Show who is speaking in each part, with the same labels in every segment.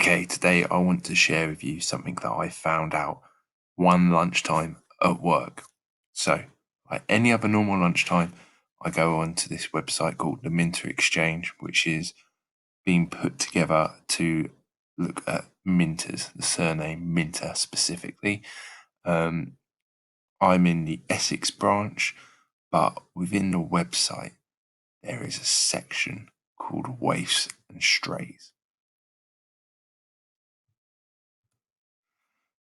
Speaker 1: Okay, today I want to share with you something that I found out one lunchtime at work. So, like any other normal lunchtime, I go on to this website called the Minter Exchange, which is being put together to look at Minters, the surname Minter specifically. I'm in the Essex branch, but within the website, there is a section called Waifs and Strays.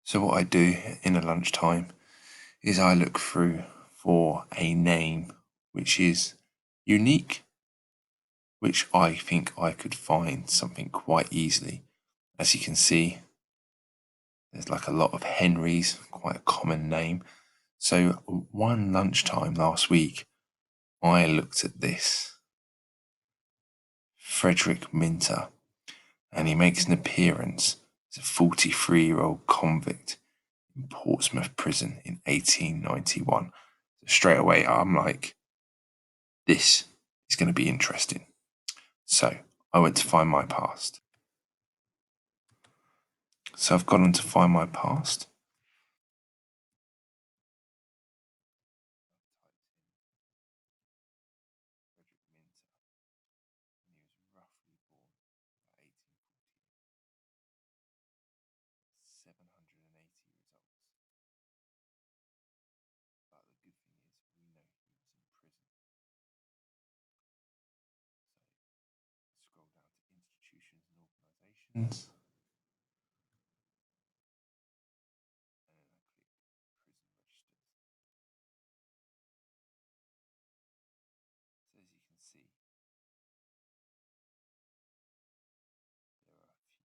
Speaker 1: So what I do in a lunchtime is I look through for a name which is unique, which I think I could find something quite easily. As you can see, there's like a lot of Henrys, quite a common name. So one lunchtime last week, I looked at this Frederick Minter, and he makes an appearance as a 43-year-old convict in Portsmouth prison in 1891. So straight away, I'm like, this is going to be interesting. So I went to find my past. So I've gone on to find my past.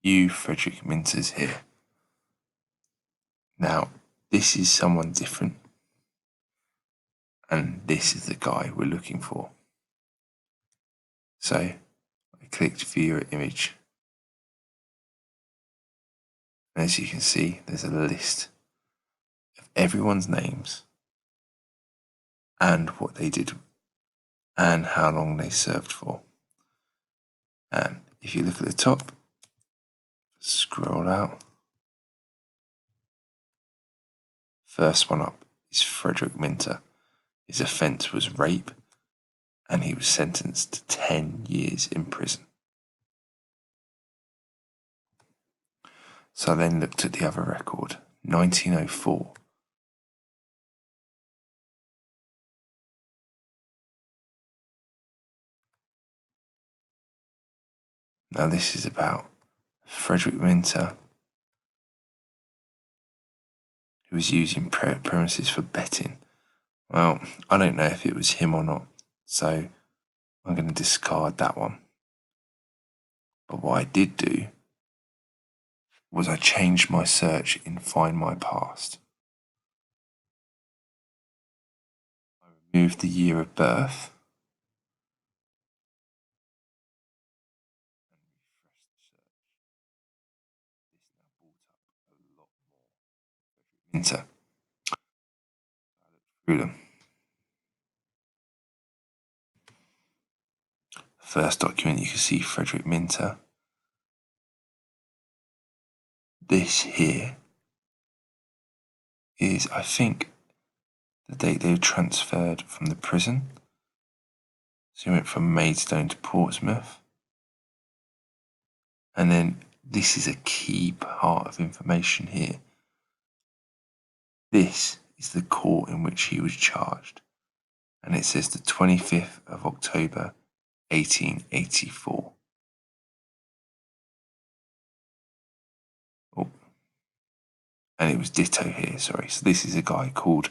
Speaker 1: You Frederick Minters here. Now, this is someone different, and this is the guy we're looking for. So I clicked view image. And as you can see, there's a list of everyone's names and what they did and how long they served for. And if you look at the top, scroll out. First one up is Frederick Minter. His offence was rape, and he was sentenced to 10 years in prison. So I then looked at the other record, 1904. Now this is about Frederick Minter, who was using premises for betting. Well, I don't know if it was him or not, so I'm going to discard that one. But what I did do was I changed my search in Find My Past. I removed the year of birth. Minter. Through them. First document, you can see Frederick Minter. This here is, I think, the date they were transferred from the prison. So he went from Maidstone to Portsmouth. And then this is a key part of information here. This is the court in which he was charged. And it says the 25th of October, 1884. Oh. And it was ditto here, sorry. So this is a guy called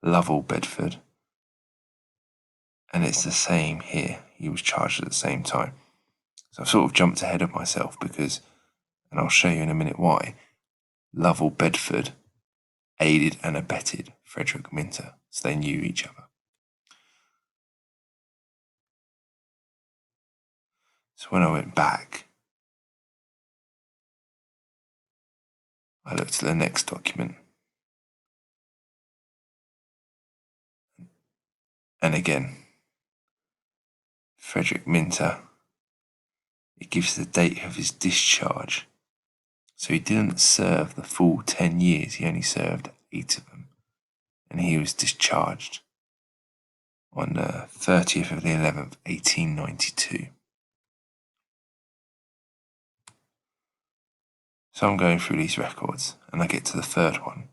Speaker 1: Louisville Bedford. And it's the same here. He was charged at the same time. So I've sort of jumped ahead of myself because, and I'll show you in a minute why, Louisville Bedford aided and abetted Frederick Minter. So they knew each other. So when I went back, I looked at the next document. And again, Frederick Minter, it gives the date of his discharge So he didn't serve the full 10 years, he only served 8 of them. And he was discharged on the 30th of the 11th, 1892. So I'm going through these records and I get to the third one.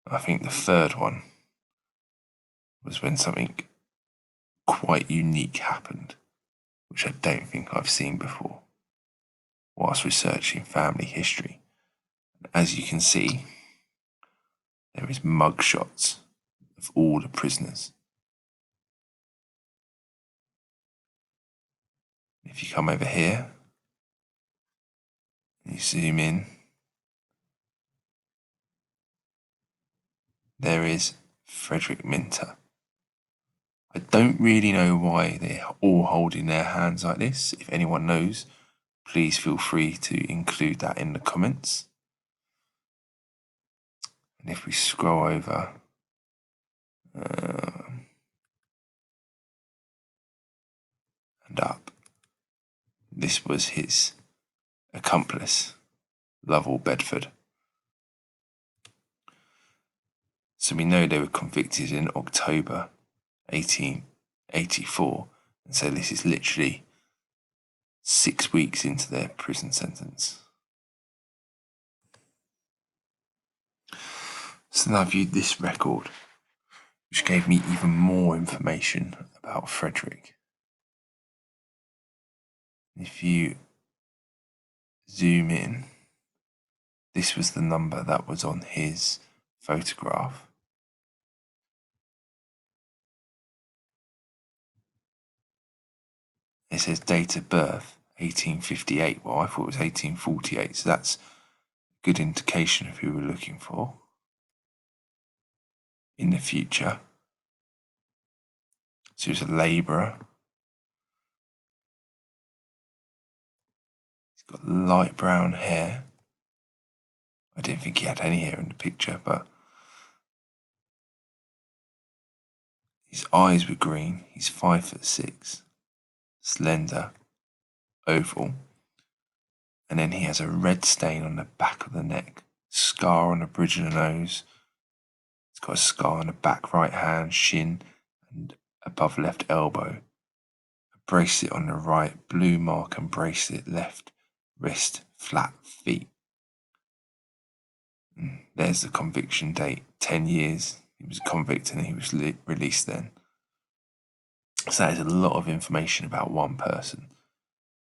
Speaker 1: I think the third one was when something quite unique happened, which I don't think I've seen before whilst researching family history. As you can see, there is mugshots of all the prisoners. If you come over here, and you zoom in, there is Frederick Minter. I don't really know why they're all holding their hands like this. If anyone knows, please feel free to include that in the comments. And if we scroll over, and up, this was his accomplice, Louisville Bedford. So we know they were convicted in October 1884, and so this is literally 6 weeks into their prison sentence. So then I viewed this record, which gave me even more information about Frederick. If you zoom in, this was the number that was on his photograph. It says date of birth, 1858. Well, I thought it was 1848, so that's a good indication of who we're looking for in the future. So he was a labourer. He's got light brown hair. I didn't think he had any hair in the picture, but his eyes were green. He's 5'6", slender, oval. And then he has a red stain on the back of the neck, scar on the bridge of the nose. He's got a scar on the back right hand, shin, and above left elbow. A bracelet on the right, blue mark and bracelet left wrist, flat feet. And there's the conviction date, 10 years. He was convicted and he was released then. So that is a lot of information about one person.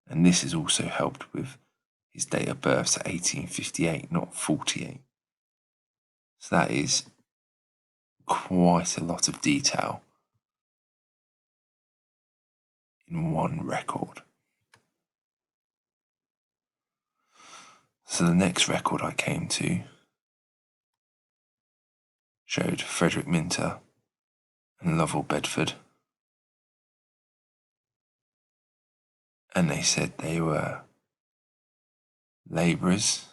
Speaker 1: And this has also helped with his date of birth to 1858, not 48. So that is quite a lot of detail in one record. So the next record I came to showed Frederick Minter and Louisville Bedford. And they said they were labourers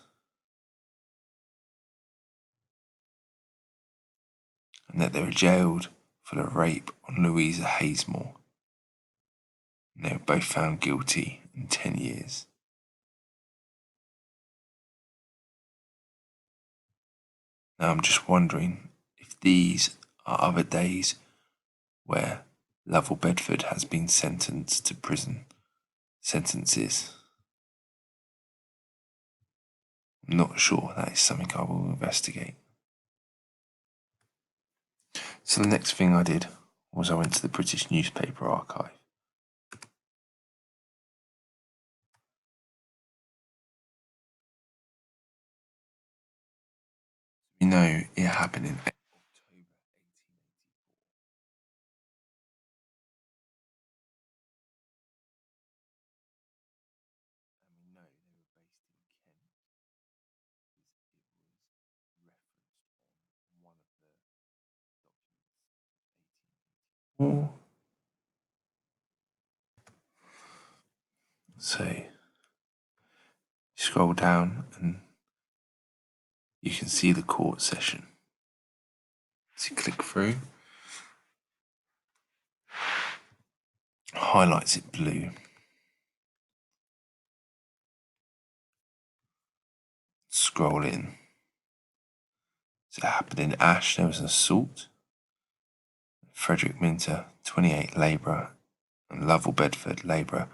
Speaker 1: and that they were jailed for the rape on Louisa Hayesmore. And they were both found guilty in 10 years. Now I'm just wondering if these are other days where Louisville Bedford has been sentenced to prison sentences. I'm not sure. That is something I will investigate. So the next thing I did was I went to the British Newspaper Archive. We know it happened in October 1884. And we know they were based in Kent because it was referenced on one of the documents of 1884. So scroll down and you can see the court session. So you click through, highlights it blue. scroll in. So it happened in Ash, there was an assault. Frederick Minter, 28, labourer, and Louisville Bedford, labourer,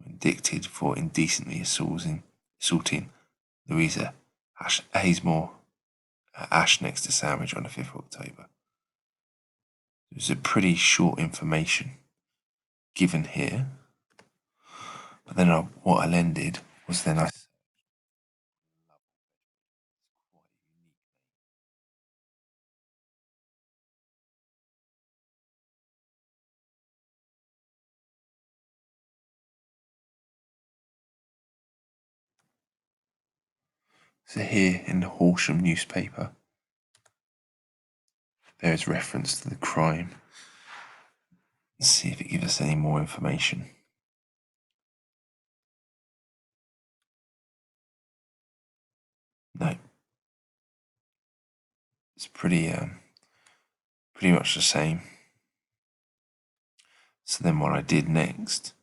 Speaker 1: indicted for indecently assaulting Louisa Hayesmore at Ash next to Sandwich on the 5th of October. It was a pretty short information given here, but then what I then did was then I so here in the Horsham newspaper, there is reference to the crime. Let's see if it gives us any more information. No. It's pretty much the same. So then what I did next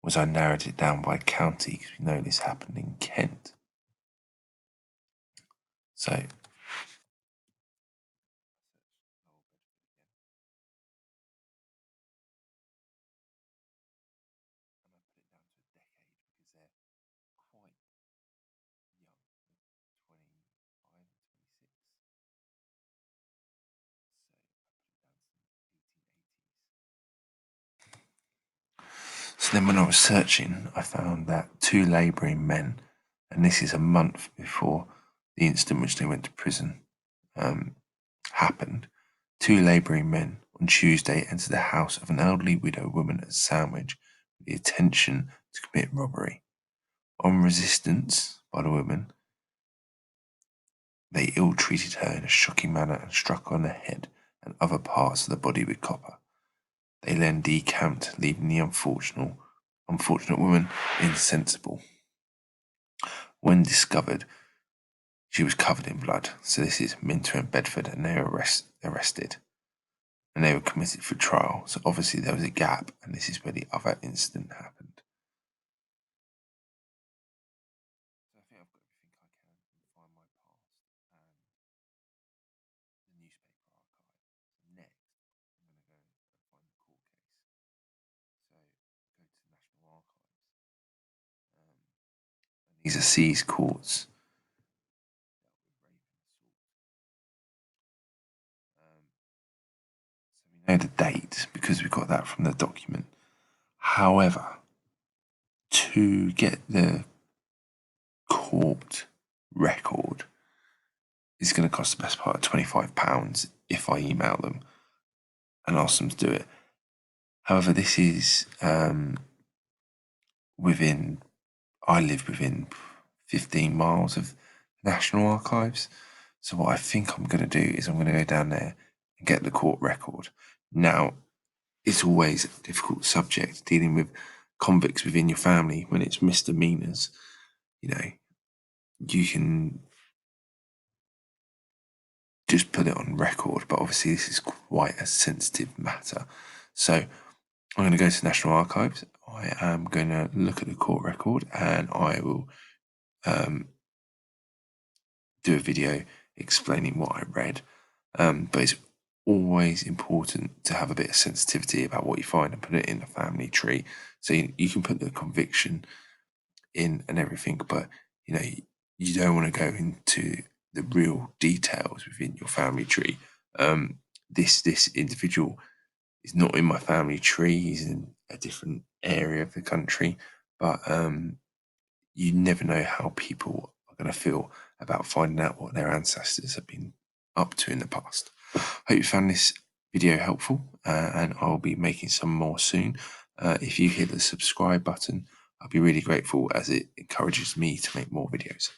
Speaker 1: was I narrowed it down by county, because we know this happened in Kent. So So then when I was searching, I found that 2 labouring men, and this is a month before the incident which they went to prison happened. 2 labouring men on Tuesday entered the house of an elderly widow woman at Sandwich with the intention to commit robbery. On resistance by the woman, they ill-treated her in a shocking manner and struck her on the head and other parts of the body with copper. They then decamped, leaving the unfortunate woman insensible. When discovered, she was covered in blood. So this is Minter and Bedford, and they were arrested. And they were committed for trial. So obviously there was a gap, and this is where the other incident happened. So I think I've got everything I can find my past and the newspaper archive. So next, I'm going to go and find the court case. So go to the National Archives. And these are seized courts. So we know the date because we got that from the document. However, to get the court record is going to cost the best part of £25 if I email them and ask them to do it. However, this is I live within 15 miles of National Archives. So what I think I'm going to do is I'm going to go down there and get the court record. Now, it's always a difficult subject dealing with convicts within your family when it's misdemeanors. You know, you can just put it on record, but obviously this is quite a sensitive matter. So I'm going to go to National Archives. I am going to look at the court record, and I will do a video explaining what I read. But it's always important to have a bit of sensitivity about what you find and put it in the family tree. So you can put the conviction in and everything, but you don't want to go into the real details within your family tree. This individual is not in my family tree. He's in a different area of the country, but you never know how people are going to feel about finding out what their ancestors have been up to in the past. Hope you found this video helpful, and I'll be making some more soon. If you hit the subscribe button, I'll be really grateful, as it encourages me to make more videos.